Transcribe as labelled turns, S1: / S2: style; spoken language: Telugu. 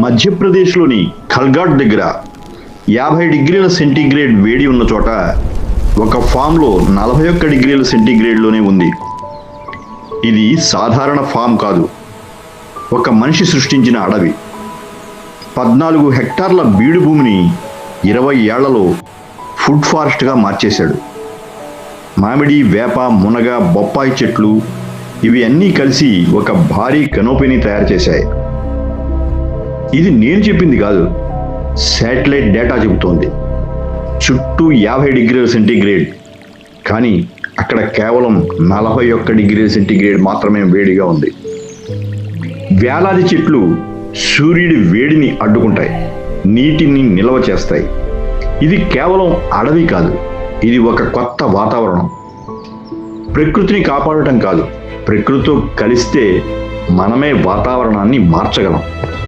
S1: మధ్యప్రదేశ్లోని ఖల్ఘాట్ దగ్గర 50 డిగ్రీల సెంటీగ్రేడ్ వేడి ఉన్న చోట ఒక ఫామ్లో 41 డిగ్రీల సెంటీగ్రేడ్లోనే ఉంది. ఇది సాధారణ ఫామ్ కాదు, ఒక మనిషి సృష్టించిన అడవి. 14 హెక్టార్ల బీడు భూమిని 20 ఏళ్లలో ఫుడ్ ఫారెస్ట్గా మార్చేశాడు. మామిడి, వేప, మునగ, బొప్పాయి చెట్లు ఇవి అన్నీ కలిసి ఒక భారీ కెనోపీని తయారు చేశాయి. ఇది నేను చెప్పింది కాదు, శాటిలైట్ డేటా చెబుతోంది. చుట్టూ 50 డిగ్రీల సెంటీగ్రేడ్, కానీ అక్కడ కేవలం 41 డిగ్రీల సెంటీగ్రేడ్ మాత్రమే వేడిగా ఉంది. వేలాది చెట్లు సూర్యుడి వేడిని అడ్డుకుంటాయి, నీటిని నిల్వ చేస్తాయి. ఇది కేవలం అడవి కాదు, ఇది ఒక కొత్త వాతావరణం. ప్రకృతిని కాపాడటం కాదు, ప్రకృతితో కలిస్తే మనమే వాతావరణాన్ని మార్చగలం.